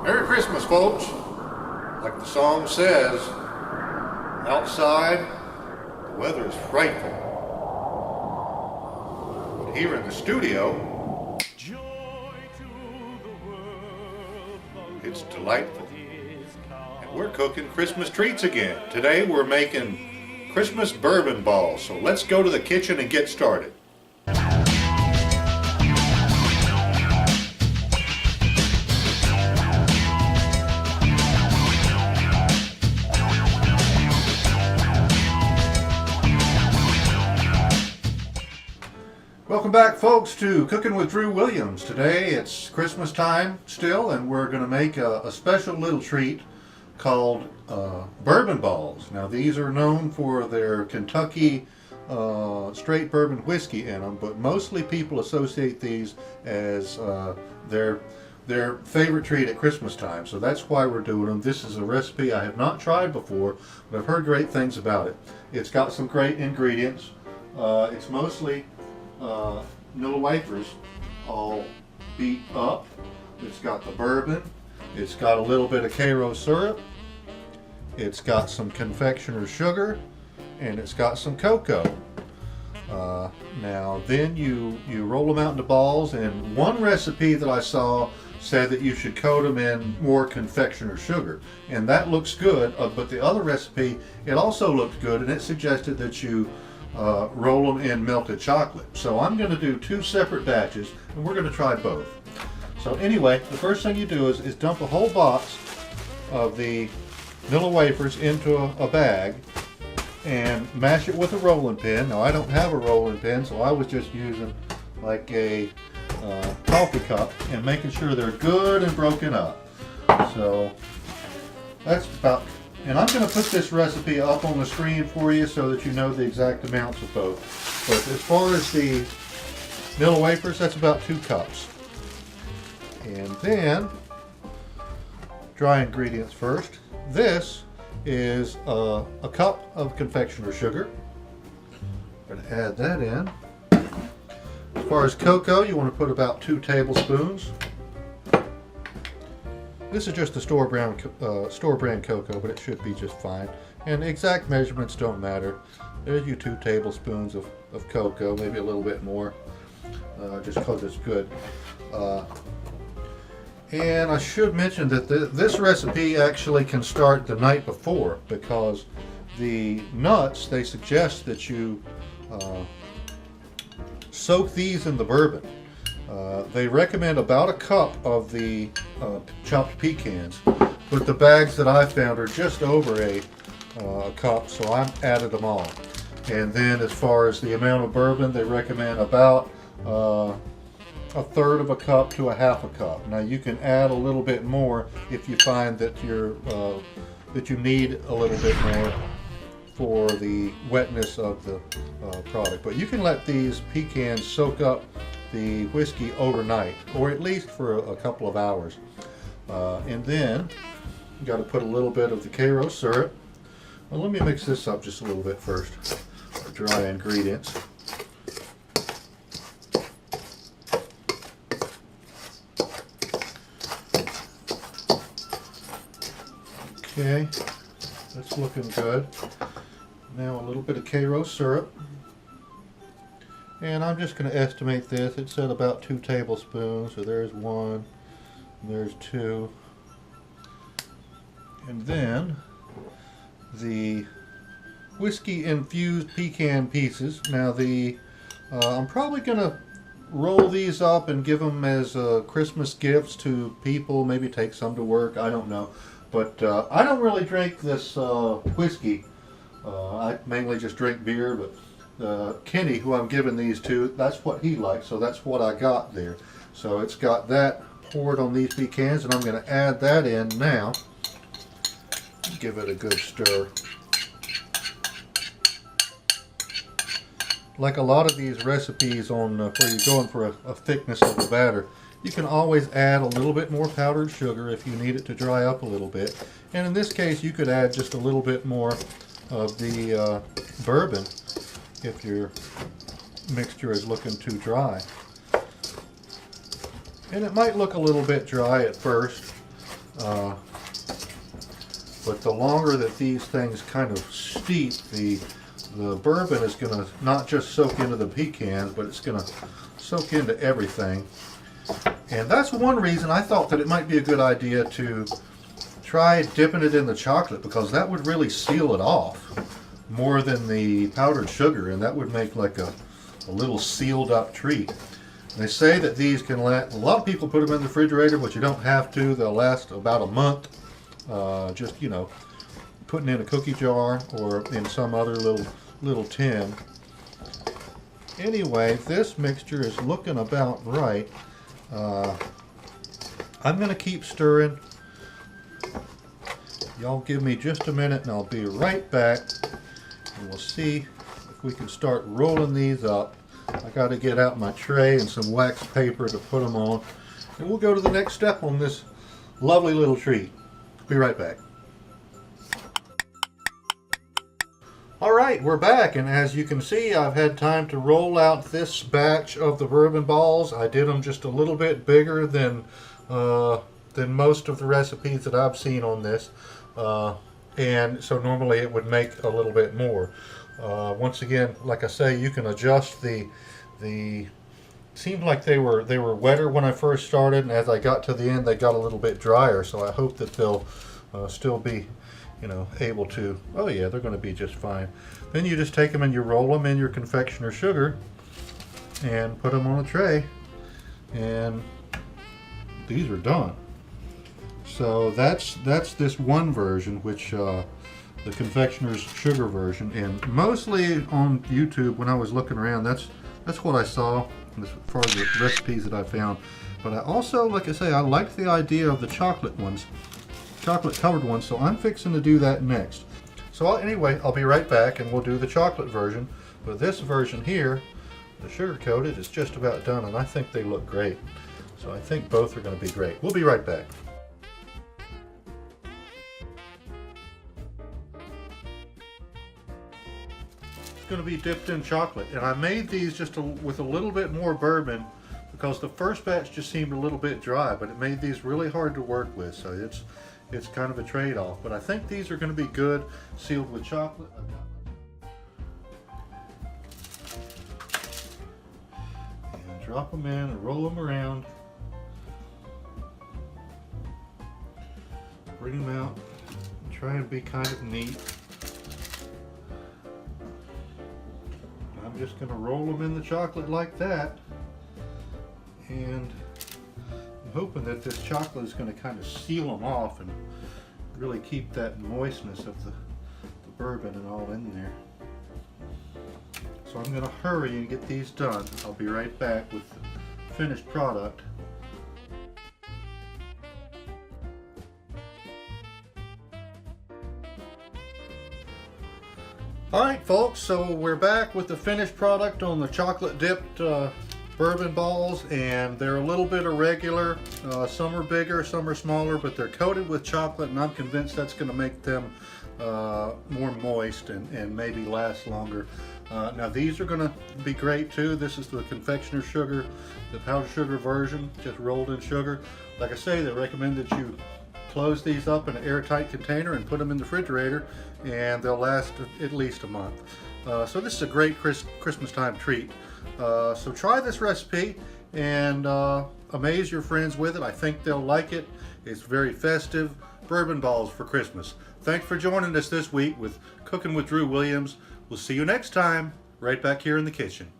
Merry Christmas, folks. Like the song says, outside the weather is frightful. But here in the studio, it's delightful. And we're cooking Christmas treats again. Today we're making Christmas bourbon balls. So let's go to the kitchen and get started. Welcome back, folks, to Cooking with Drew Williams. Today it's Christmas time still, and we're going to make a special little treat called Bourbon Balls. Now, these are known for their Kentucky straight bourbon whiskey in them, but mostly people associate these as their favorite treat at Christmas time. So that's why we're doing them. This is a recipe I have not tried before, but I've heard great things about it. It's got some great ingredients. It's mostly Nilla wafers all beat up. It's got the bourbon, it's got a little bit of Karo syrup, it's got some confectioner's sugar, and it's got some cocoa. Now then you roll them out into balls, and one recipe that I saw said that you should coat them in more confectioner's sugar, and that looks good, but the other recipe, it also looked good, and it suggested that you roll them in melted chocolate. So I'm going to do two separate batches, and we're going to try both. So anyway, the first thing you do is dump a whole box of the Nilla wafers into a bag and mash it with a rolling pin. Now, I don't have a rolling pin, so I was just using like a coffee cup and making sure they're good and broken up. So that's about. And I'm going to put this recipe up on the screen for you so that you know the exact amounts of both. But as far as the Nilla wafers, that's about 2 cups. And then, dry ingredients first. This is a cup of confectioner's sugar. I'm going to add that in. As far as cocoa, you want to put about 2 tablespoons. This is just the store brand cocoa, but it should be just fine. And exact measurements don't matter. There's your 2 tablespoons of cocoa, maybe a little bit more, just because it's good. And I should mention that this recipe actually can start the night before, because the nuts, they suggest that you soak these in the bourbon. They recommend about a cup of the chopped pecans, but the bags that I found are just over a cup, so I've added them all. And then as far as the amount of bourbon, they recommend about a third of a cup to a half a cup. Now you can add a little bit more if you find that that you need a little bit more for the wetness of the product. But you can let these pecans soak up the whiskey overnight, or at least for a couple of hours. And then you got to put a little bit of the Karo syrup. Well, let me mix this up just a little bit first. Dry ingredients. Okay, that's looking good. Now a little bit of Karo syrup. And I'm just going to estimate this. It said about 2 tablespoons. So there's 1, there's 2. And then the whiskey infused pecan pieces. Now I'm probably going to roll these up and give them as Christmas gifts to people. Maybe take some to work. I don't know. But I don't really drink this whiskey. I mainly just drink beer, but Kenny, who I'm giving these to, that's what he likes, so that's what I got there. So it's got that poured on these pecans, and I'm going to add that in now. Give it a good stir. Like a lot of these recipes on where you're going for a thickness of the batter, you can always add a little bit more powdered sugar if you need it to dry up a little bit. And in this case, you could add just a little bit more of the bourbon if your mixture is looking too dry. And it might look a little bit dry at first, But the longer that these things kind of steep, the bourbon is going to not just soak into the pecans, but it's going to soak into everything. And that's one reason I thought that it might be a good idea to try dipping it in the chocolate, because that would really seal it off more than the powdered sugar, and that would make like a little sealed up treat. And they say that these can last, a lot of people put them in the refrigerator, but you don't have to. They'll last about a month. Just, you know, putting in a cookie jar or in some other little tin. Anyway, this mixture is looking about right. I'm going to keep stirring. Y'all give me just a minute and I'll be right back. And we'll see if we can start rolling these up. I got to get out my tray and some wax paper to put them on. And we'll go to the next step on this lovely little treat. Be right back. Alright, we're back, and as you can see, I've had time to roll out this batch of the bourbon balls. I did them just a little bit bigger than most of the recipes that I've seen on this, and so normally it would make a little bit more. Once again, like I say, you can adjust the seemed like they were wetter when I first started, and as I got to the end they got a little bit drier, so I hope that they'll still be, you know, able to. Oh yeah, they're going to be just fine. Then you just take them and you roll them in your confectioner sugar and put them on a tray, and these are done. So that's this one version, which the confectioner's sugar version, and mostly on YouTube when I was looking around, that's what I saw as far as the recipes that I found. But I also, like I say, I liked the idea of the chocolate ones, chocolate covered ones, so I'm fixing to do that next. So anyway, I'll be right back and we'll do the chocolate version. But this version here, the sugar coated, is just about done, and I think they look great. So I think both are going to be great. We'll be right back. Going to be dipped in chocolate, and I made these just with a little bit more bourbon because the first batch just seemed a little bit dry, but it made these really hard to work with, so it's kind of a trade-off. But I think these are going to be good sealed with chocolate. And drop them in and roll them around. Bring them out and try and be kind of neat. I'm just going to roll them in the chocolate like that, and I'm hoping that this chocolate is going to kind of seal them off and really keep that moistness of the bourbon and all in there. So I'm going to hurry and get these done. I'll be right back with the finished product. Alright folks, so we're back with the finished product on the chocolate dipped bourbon balls, and they're a little bit irregular. Some are bigger, some are smaller, but they're coated with chocolate, and I'm convinced that's going to make them more moist and maybe last longer. Now these are going to be great too. This is the confectioner sugar, the powdered sugar version, just rolled in sugar. Like I say, they recommend that you close these up in an airtight container and put them in the refrigerator, and they'll last at least a month. So this is a great Christmas time treat. So try this recipe and amaze your friends with it. I think they'll like it. It's very festive. Bourbon balls for Christmas. Thanks for joining us this week with Cooking with Drew Williams. We'll see you next time, right back here in the kitchen.